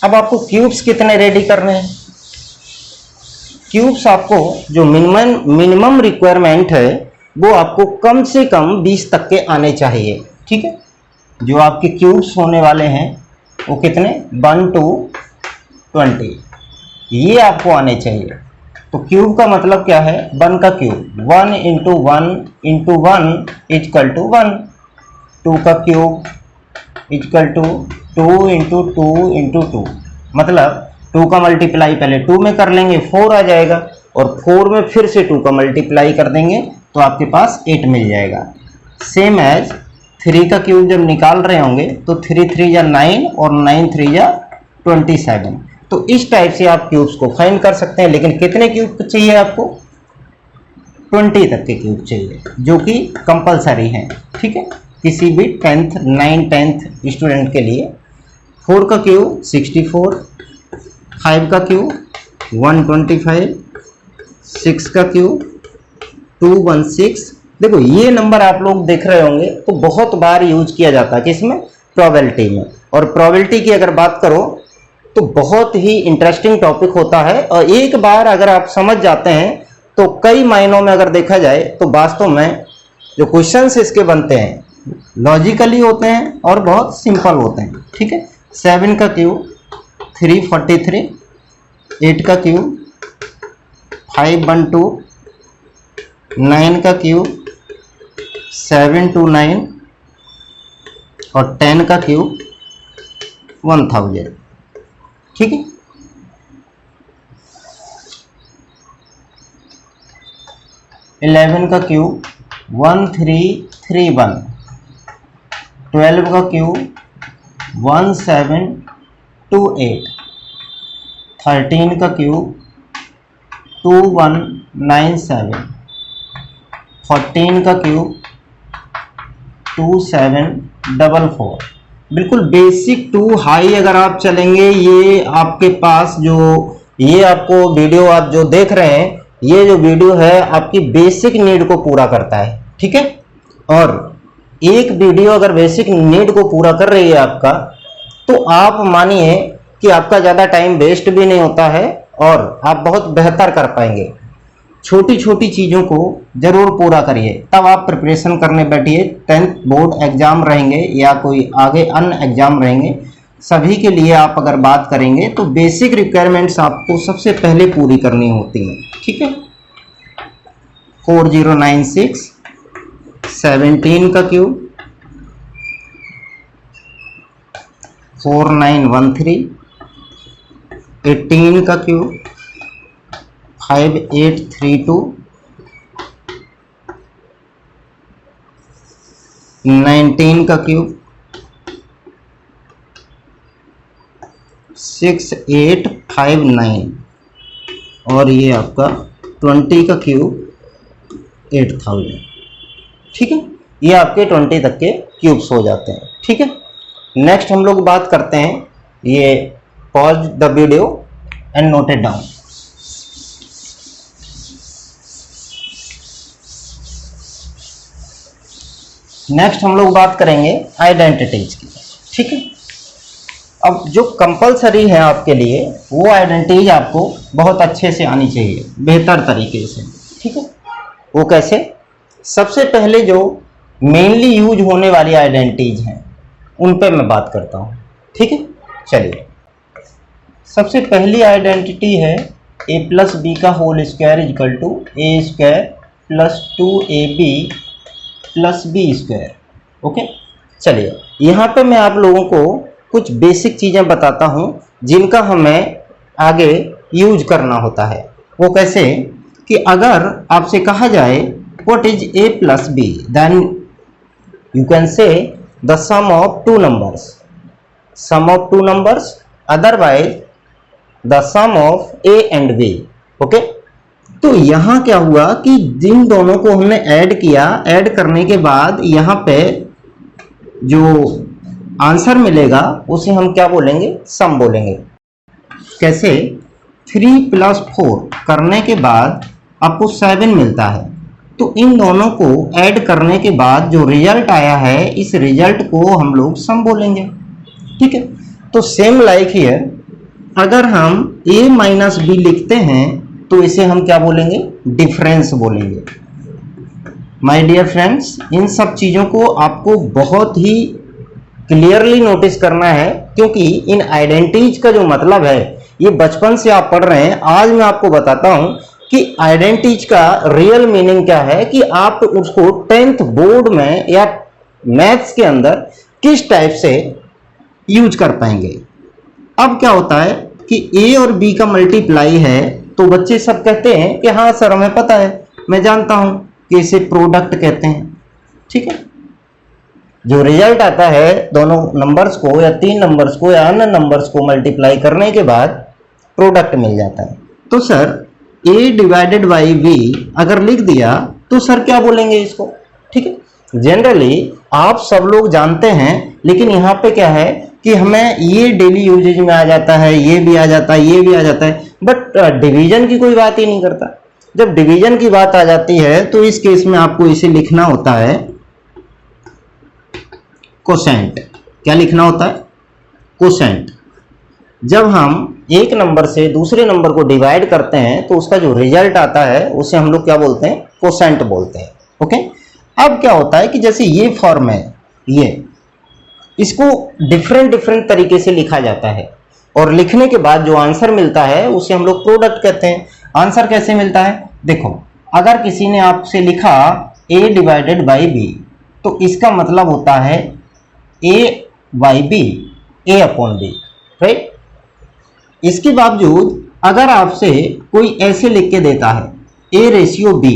अब आपको क्यूब्स कितने रेडी करने हैं? क्यूब्स आपको जो मिनिमम रिक्वायरमेंट है वो आपको कम से कम 20 तक के आने चाहिए। ठीक है, जो आपके क्यूब्स होने वाले हैं वो कितने 1 to 20 ये आपको आने चाहिए। तो क्यूब का मतलब क्या है? 1 का cube 1 into 1 into 1 equal to 1, 2 का cube equal to 2 into 2 into 2, मतलब 2 का मल्टीप्लाई पहले 2 में कर लेंगे 4 आ जाएगा, और 4 में फिर से 2 का मल्टीप्लाई कर देंगे तो आपके पास 8 मिल जाएगा। सेम एज 3 का क्यूब जब निकाल रहे होंगे तो 3 3 या 9 और 9 3 या 27। तो इस टाइप से आप क्यूब्स को फाइंड कर सकते हैं। लेकिन कितने क्यूब चाहिए आपको? 20 तक के क्यूब चाहिए, जो कि कंपलसरी हैं। ठीक है, किसी भी 10th 9th 10th स्टूडेंट के लिए। 4 का क्यूब 64, 5 का क्यूब 125, 6 का क्यूब 216। देखो ये नंबर आप लोग देख रहे होंगे तो बहुत बार यूज किया जाता है किसमें? प्रोबेबिलिटी में। और प्रोबेबिलिटी की अगर बात करो तो बहुत ही इंटरेस्टिंग टॉपिक होता है, और एक बार अगर आप समझ जाते हैं तो कई मायनों में अगर देखा जाए तो वास्तव में जो क्वेश्चंस इसके बनते हैं लॉजिकली होते हैं और बहुत सिंपल होते हैं। ठीक है, 7 का क्यूब 343, 8 का क्यूब 512, 9 का क्यूब 729 और 10 का क्यूब 1000। ठीक है, इलेवन का क्यूब 1331, 12 का क्यूब 1728, 13 का क्यूब 2197, 14 का क्यूब 2744। बिल्कुल बेसिक टू हाई अगर आप चलेंगे, ये आपके पास जो ये आपको वीडियो आप जो देख रहे हैं, ये जो वीडियो है आपकी बेसिक नीड को पूरा करता है। ठीक है, और एक वीडियो अगर बेसिक नीड को पूरा कर रही है आपका, तो आप मानिए कि आपका ज़्यादा टाइम वेस्ट भी नहीं होता है और आप बहुत बेहतर कर पाएंगे। छोटी छोटी चीज़ों को जरूर पूरा करिए, तब आप प्रिपरेशन करने बैठिए। 10th बोर्ड एग्जाम रहेंगे या कोई आगे अन्य एग्जाम रहेंगे, सभी के लिए आप अगर बात करेंगे तो बेसिक रिक्वायरमेंट्स आपको सबसे पहले पूरी करनी होती हैं। ठीक है, 4096, 17 का क्यूब 4913, 18 का क्यूब 5832, 19 का क्यूब 6859 और ये आपका 20 का क्यूब 8000। ठीक है, ये आपके 20 तक के क्यूब्स हो जाते हैं। ठीक है, नेक्स्ट हम लोग बात करते हैं, ये pause the video and note it down. Next हम लोग बात करेंगे आइडेंटिटीज की। ठीक है, अब जो कंपलसरी है आपके लिए वो आइडेंटिटीज आपको बहुत अच्छे से आनी चाहिए, बेहतर तरीके से। ठीक है, वो कैसे? सबसे पहले जो मेनली यूज होने वाली आइडेंटिटीज हैं उन पे मैं बात करता हूँ। ठीक है, चलिए सबसे पहली आइडेंटिटी है a प्लस बी का whole square equal to a square plus 2ab plus B square. Okay, चलिए यहाँ पे मैं आप लोगों को कुछ बेसिक चीज़ें बताता हूँ जिनका हमें आगे यूज करना होता है। वो कैसे कि अगर आपसे कहा जाए what is a plus b, then you can say the sum of two numbers, sum of two numbers, otherwise the sum of a and b। Okay, तो यहाँ क्या हुआ कि जिन दोनों को हमने ऐड किया, ऐड करने के बाद यहाँ पे जो आंसर मिलेगा उसे हम क्या बोलेंगे? सम बोलेंगे। कैसे? 3 + 4 करने के बाद आपको 7 मिलता है, तो इन दोनों को ऐड करने के बाद जो रिजल्ट आया है, इस रिजल्ट को हम लोग सम बोलेंगे। ठीक है, तो सेम लाइक हियर अगर हम a माइनस बी लिखते हैं तो इसे हम क्या बोलेंगे, डिफरेंस बोलेंगे। माय डियर फ्रेंड्स, इन सब चीजों को आपको बहुत ही क्लियरली नोटिस करना है, क्योंकि इन आइडेंटिटीज का जो मतलब है ये बचपन से आप पढ़ रहे हैं। आज मैं आपको बताता हूं कि आइडेंटिटीज का रियल मीनिंग क्या है, कि आप उसको 10th बोर्ड में या मैथ्स के अंदर किस टाइप से यूज कर पाएंगे। अब क्या होता है कि a और b का मल्टीप्लाई है तो बच्चे सब कहते हैं कि हाँ सर हमें पता है, मैं जानता हूं कि इसे प्रोडक्ट कहते हैं। ठीक है, जो रिजल्ट आता है दोनों नंबर्स को या 3 नंबर्स को या अन्य नंबर्स को मल्टीप्लाई करने के बाद प्रोडक्ट मिल जाता है। तो sir a divided by b अगर लिख दिया तो सर क्या बोलेंगे इसको। ठीक है, जनरली आप सब लोग जानते हैं, लेकिन यहाँ पे क्या है कि हमें ये डेली यूजेज में आ जाता है, ये भी आ जाता है, ये भी आ जाता है, बट डिवीजन की कोई बात ही नहीं करता। जब डिवीजन की बात आ जाती है तो इस केस में आपको इसे लिखना होता है कोसेंट। क्या लिखना होता है, कोसेंट। जब हम एक नंबर से दूसरे नंबर को डिवाइड करते हैं तो उसका जो रिजल्ट आता है उसे हम लोग क्या बोलते हैं, कोसेंट बोलते हैं। ओके, अब क्या होता है कि जैसे ये फॉर्म है, ये इसको डिफरेंट तरीके से लिखा जाता है और लिखने के बाद जो आंसर मिलता है उसे हम लोग प्रोडक्ट कहते हैं। आंसर कैसे मिलता है, देखो अगर किसी ने आपसे लिखा a डिवाइडेड बाई बी तो इसका मतलब होता है a by b, a upon b, right. इसके बावजूद अगर आपसे कोई ऐसे लिख के देता है a रेशियो b,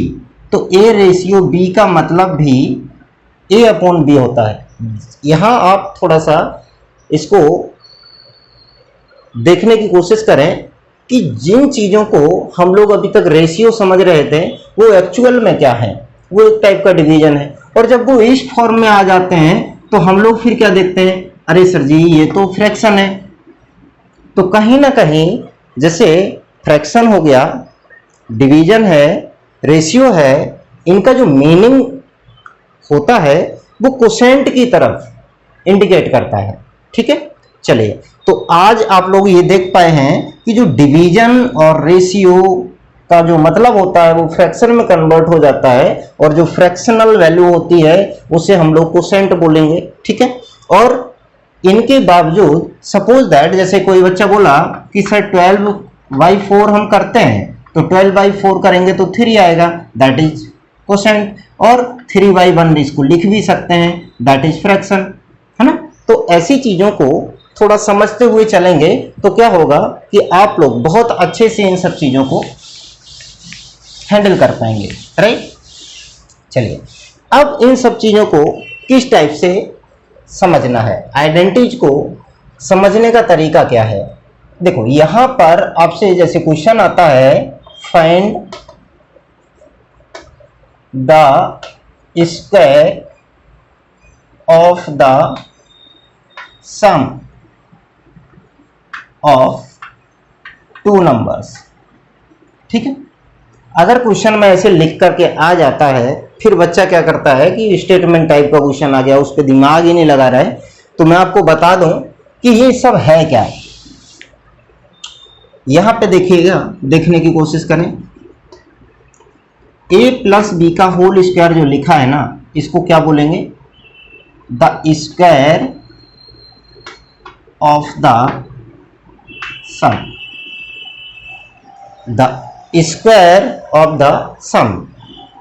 तो a रेशियो b का मतलब भी a अपॉन बी होता है। यहां आप थोड़ा सा इसको देखने की कोशिश करें कि जिन चीजों को हम लोग अभी तक रेशियो समझ रहे थे वो एक्चुअल में क्या है, वो एक टाइप का डिवीजन है। और जब वो इस फॉर्म में आ जाते हैं तो हम लोग फिर क्या देखते हैं, अरे सर जी ये तो फ्रैक्शन है। तो कहीं ना कहीं जैसे फ्रैक्शन हो गया, डिवीजन है, रेशियो है, इनका जो मीनिंग होता है वो कोसेंट की तरफ इंडिकेट करता है। ठीक है, चलिए तो आज आप लोग ये देख पाए हैं कि जो डिवीजन और रेशियो का जो मतलब होता है वो फ्रैक्शन में कन्वर्ट हो जाता है, और जो फ्रैक्शनल वैल्यू होती है उसे हम लोग कोसेंट बोलेंगे। ठीक है, और इनके बावजूद सपोज दैट जैसे कोई बच्चा बोला कि सर 12/4 हम करते हैं तो 12/4 करेंगे तो 3 आएगा, दैट इज कोसेंट। और 3/1 इसको लिख भी सकते हैं, दैट इज फ्रैक्शन, है ना। तो ऐसी चीजों को थोड़ा समझते हुए चलेंगे तो क्या होगा कि आप लोग बहुत अच्छे से इन सब चीजों को हैंडल कर पाएंगे, राइट। चलिए अब इन सब चीजों को किस टाइप से समझना है, आइडेंटिटीज को समझने का तरीका क्या है। देखो यहां पर आपसे जैसे क्वेश्चन आता है, find the square of the sum of 2 numbers. ठीक है, अगर क्वेश्चन में ऐसे लिख करके आ जाता है, फिर बच्चा क्या करता है कि स्टेटमेंट टाइप का क्वेश्चन आ गया, उस पर दिमाग ही नहीं लगा रहा है। तो मैं आपको बता दूं कि ये सब है क्या। यहां पे देखिएगा, देखने की कोशिश करें, a प्लस बी का होल स्क्वायर जो लिखा है ना, इसको क्या बोलेंगे, the square of the sum, the square of the sum.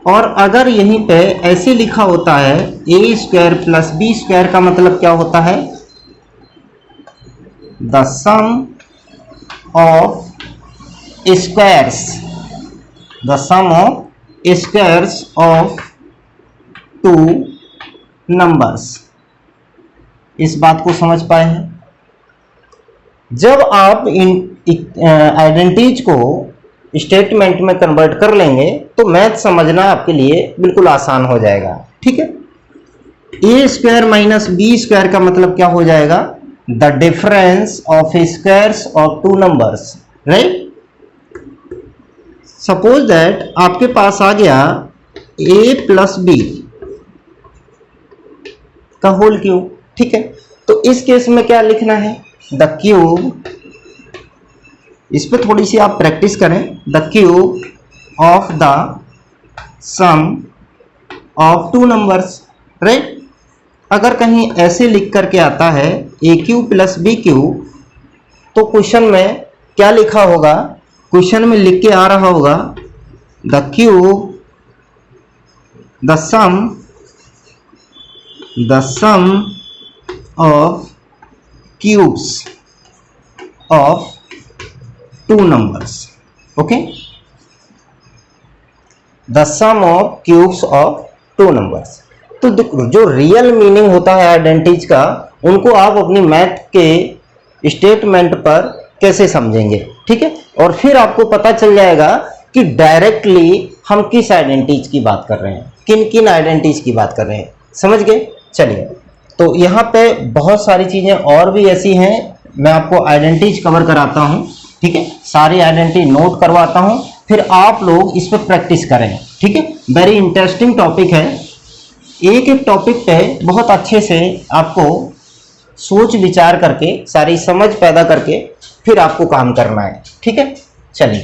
और अगर यहीं पे ऐसे लिखा होता है a square plus B square का मतलब क्या होता है, the sum of squares, the sum of squares of 2 numbers. इस बात को समझ पाए हैं। जब आप इन आइडेंटिटीज को स्टेटमेंट में कन्वर्ट कर लेंगे तो मैथ समझना आपके लिए बिल्कुल आसान हो जाएगा। ठीक है, ए स्क्वायर माइनस बी स्क्वायर का मतलब क्या हो जाएगा, the difference of squares of 2 numbers, right. Suppose that आपके पास आ गया a प्लस बी का होल क्यूब। ठीक है, तो इस केस में क्या लिखना है, द क्यूब इस पर थोड़ी सी आप प्रैक्टिस करें। The cube of the sum of two numbers, right. अगर कहीं ऐसे लिख करके आता है a cube plus b cube, तो क्वेश्चन में क्या लिखा होगा? क्वेश्चन में लिख के आ रहा होगा the cube the sum of cubes of two numbers, okay, the sum of cubes of two numbers. तो जो रियल मीनिंग होता है आइडेंटिटीज का, उनको आप अपनी मैथ के स्टेटमेंट पर कैसे समझेंगे, ठीक है। और फिर आपको पता चल जाएगा कि डायरेक्टली हम किस आइडेंटिटीज की बात कर रहे हैं, किन किन आइडेंटिटीज की बात कर रहे हैं, समझ गए। चलिए, तो यहाँ पे बहुत सारी चीज़ें और भी ऐसी हैं, मैं आपको आइडेंटिटीज कवर कराता हूँ, ठीक है। सारी आइडेंटिटी नोट करवाता हूँ, फिर आप लोग इस पर प्रैक्टिस करें, ठीक है। वेरी इंटरेस्टिंग टॉपिक है। एक एक टॉपिक पे बहुत अच्छे से आपको सोच विचार करके, सारी समझ पैदा करके फिर आपको काम करना है, ठीक है। चलिए।